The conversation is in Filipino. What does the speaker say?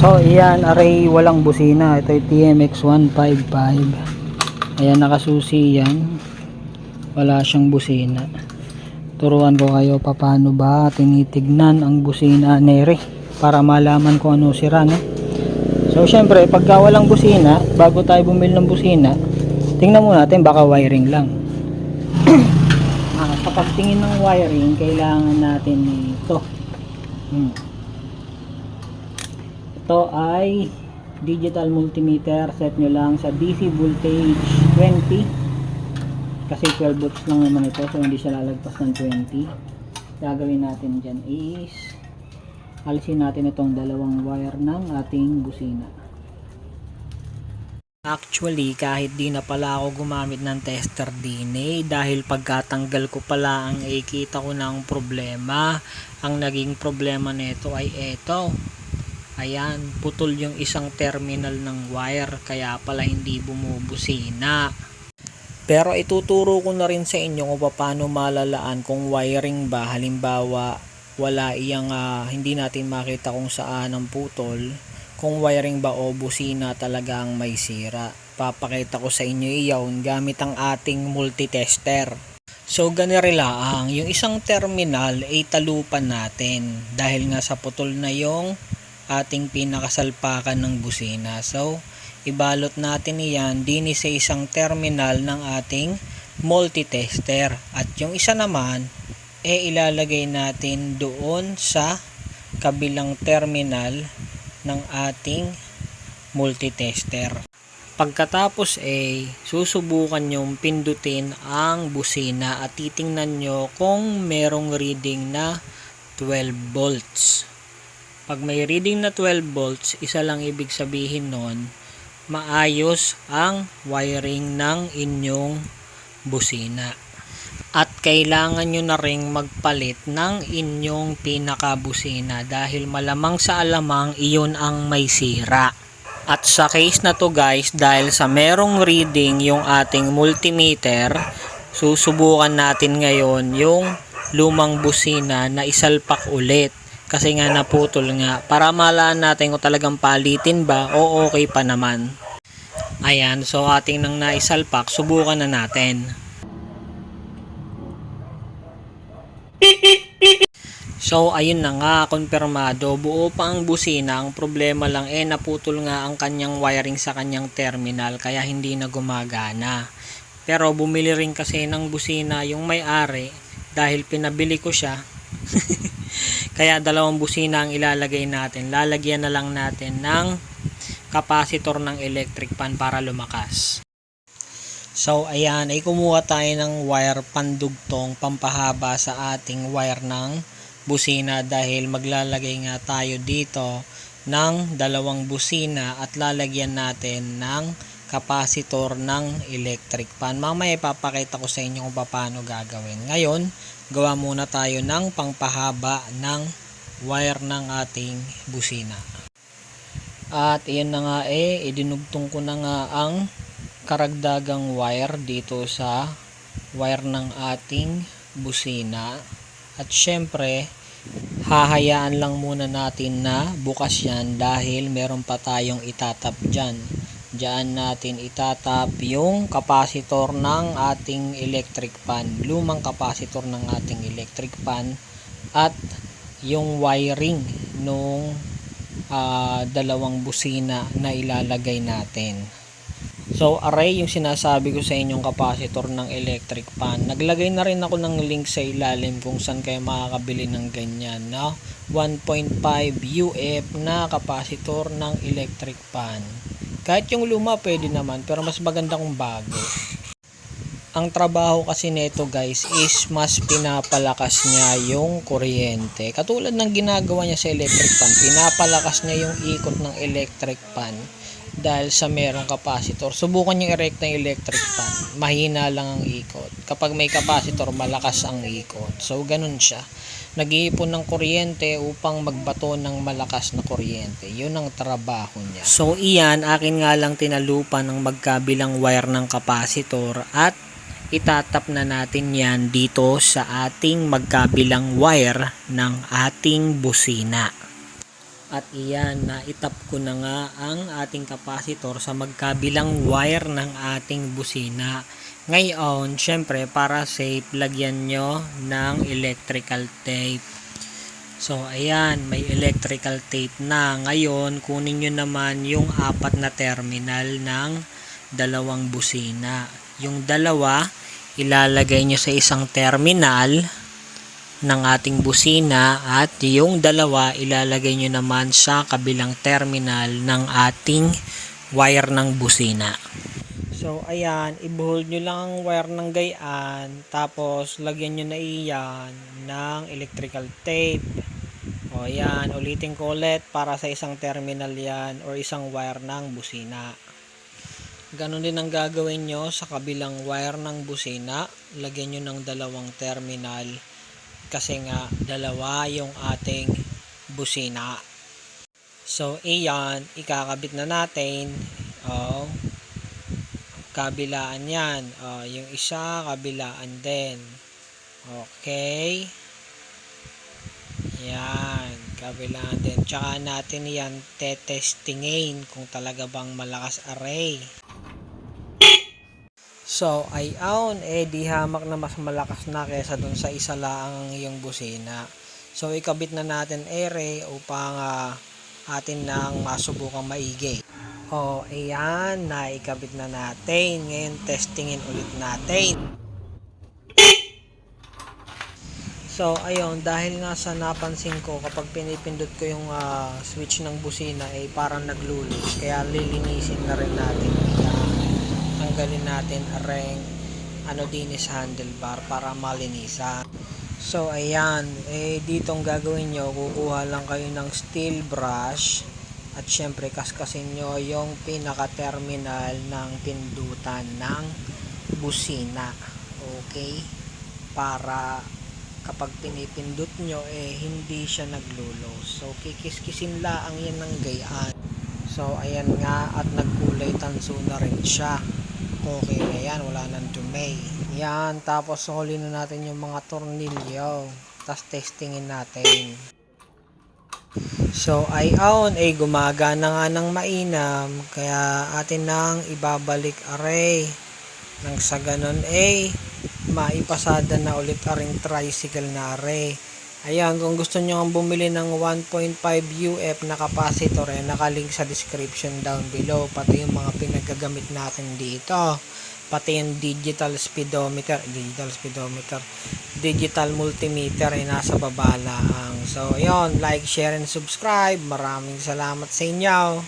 So iyan, array walang busina. Ito yung TMX 155. Ayan, nakasusi yan, wala siyang busina. Turuan ko kayo paano ba tinitignan ang busina nere para malaman kung ano sira, no? So syempre pagka walang busina, bago tayo bumili ng busina, tingnan muna natin baka wiring lang. Kapag tingin ng wiring, kailangan natin ito. Ito ay digital multimeter. Set nyo lang sa DC voltage 20 kasi 12 volts lang naman ito, so hindi siya lalagpas ng 20. Gagawin natin dyan is alisin natin itong dalawang wire ng ating busina. Actually, kahit di na pala ako gumamit ng tester din dahil pagkatanggal ko pala ang kita ko ng problema. Ang naging problema nito ay ito. Ayan, putol yung isang terminal ng wire, kaya pala hindi bumubusina. Pero ituturo ko na rin sa inyo kung paano malalaan kung wiring ba. Halimbawa, wala iyang hindi natin makita kung saan ang putol. Kung wiring ba o busina talaga ang may sira. Papakita ko sa inyo iyon gamit ang ating multitester. So ganirila yung isang terminal ay talupan natin dahil nga sa putol na yung ating pinakasalpakan ng busina. So ibalot natin iyan din sa isang terminal ng ating multitester, at yung isa naman ilalagay natin doon sa kabilang terminal ng ating multitester. Pagkatapos susubukan nyong pindutin ang busina at titingnan nyo kung merong reading na 12 volts. Pag may reading na 12 volts, isa lang ibig sabihin nun, maayos ang wiring ng inyong busina. At kailangan nyo na ring magpalit ng inyong pinakabusina dahil malamang sa alamang iyon ang may sira. At sa case na to guys, dahil sa merong reading yung ating multimeter, susubukan natin ngayon yung lumang busina na isalpak ulit. Kasi nga naputol nga, para malaan natin kung talagang palitin ba o okay pa naman. Ayan, so ating nang naisalpak, subukan na natin. So ayun na nga, konfirmado, buo pa ang busina. Ang problema lang naputol nga ang kanyang wiring sa kanyang terminal kaya hindi na gumagana. Pero bumili rin kasi ng busina yung may-ari dahil pinabili ko siya. Kaya dalawang busina ang ilalagay natin. Lalagyan na lang natin ng capacitor ng electric fan para lumakas. So ayan, kumuha tayo ng wire pandugtong pampahaba sa ating wire ng busina dahil maglalagay nga tayo dito ng dalawang busina at lalagyan natin ng capacitor ng electric fan. Mamaya ipapakita ko sa inyo kung paano gagawin. Ngayon, gawa muna tayo ng pangpahaba ng wire ng ating busina. At iyan na nga idinugtong ko na nga ang karagdagang wire dito sa wire ng ating busina. At syempre, hahayaan lang muna natin na bukas yan dahil meron pa tayong itatap dyan. Diyan natin itatap yung capacitor ng ating electric fan, lumang capacitor ng ating electric fan, at yung wiring nung dalawang busina na ilalagay natin. So array yung sinasabi ko sa inyong capacitor ng electric fan. Naglagay na rin ako ng link sa ilalim kung saan kayo makakabili ng ganyan, no? 1.5 UF na capacitor ng electric fan. Kahit yung luma pwede naman, pero mas maganda kung bago. Ang trabaho kasi nito guys is mas pinapalakas niya yung kuryente. Katulad ng ginagawa niya sa electric fan, pinapalakas niya yung ikot ng electric fan dahil sa merong capacitor. Subukan niyo i-recta yung electric fan, mahina lang ang ikot. Kapag may capacitor, malakas ang ikot. So ganun siya, nag-iipon ng kuryente upang magbato ng malakas na kuryente. Yun ang trabaho niya. So iyan, akin nga lang tinalupan ng magkabilang wire ng capacitor at itatap na natin yan dito sa ating magkabilang wire ng ating busina. At iyan, naitap ko na nga ang ating capacitor sa magkabilang wire ng ating busina. Ngayon, syempre para safe, lagyan nyo ng electrical tape. So ayan, may electrical tape na. Ngayon, kunin nyo naman yung 4 na terminal ng dalawang busina. Yung dalawa, ilalagay nyo sa isang terminal ng ating busina at yung dalawa ilalagay nyo naman sa kabilang terminal ng ating wire ng busina. So ayan, ibuhold nyo lang ang wire ng gayaan, tapos lagyan nyo na iyan ng electrical tape. O ayan, ulitin ko ulit para sa isang terminal yan or isang wire ng busina. Ganon din ang gagawin nyo sa kabilang wire ng busina. Lagyan nyo ng dalawang terminal kasi nga dalawa yung ating busina. So iyan, ikakabit na natin. Kabilaan yan. Yung isa, kabilaan din. Okay. Yan, kabilaan din. Tsaka natin yan tetestingin kung talaga bang malakas array. So, ayon, di hamak na mas malakas na kesa dun sa isa lang yung busina. So, ikabit na natin array upang atin nang masubukang maigi. Ayan, naikabit na natin. Ngayon, testingin ulit natin. So, ayun, dahil nga sa napansin ko, kapag pinipindot ko yung switch ng busina, parang naglulus. Kaya lilinisin na rin natin. Tanggalin natin areng din sa handlebar para malinisan. So ayan, dito ang gagawin nyo, kukuha lang kayo ng steel brush at syempre kaskasin nyo yung pinaka terminal ng pindutan ng busina. Okay, para kapag pinipindot nyo hindi siya naglulos. So kikiskisin lang yan ng gayaan. So ayan nga, at nagkulay tanso na rin siya. Okay na yan, wala nang dumi. Yan, tapos sukulin na natin yung mga tornilyo. Tapos testingin natin. So ayon, gumagana nga ng mainam. Kaya atin nang ibabalik array. Nang sa ganon maipasada na ulit aring tricycle na array. Ayan, kung gusto nyo ang bumili ng 1.5 UF na capacitor, nakalink sa description down below. Pati yung mga pinagagamit natin dito. Pati yung digital multimeter nasa baba lang. So, ayun, like, share, and subscribe. Maraming salamat sa inyo.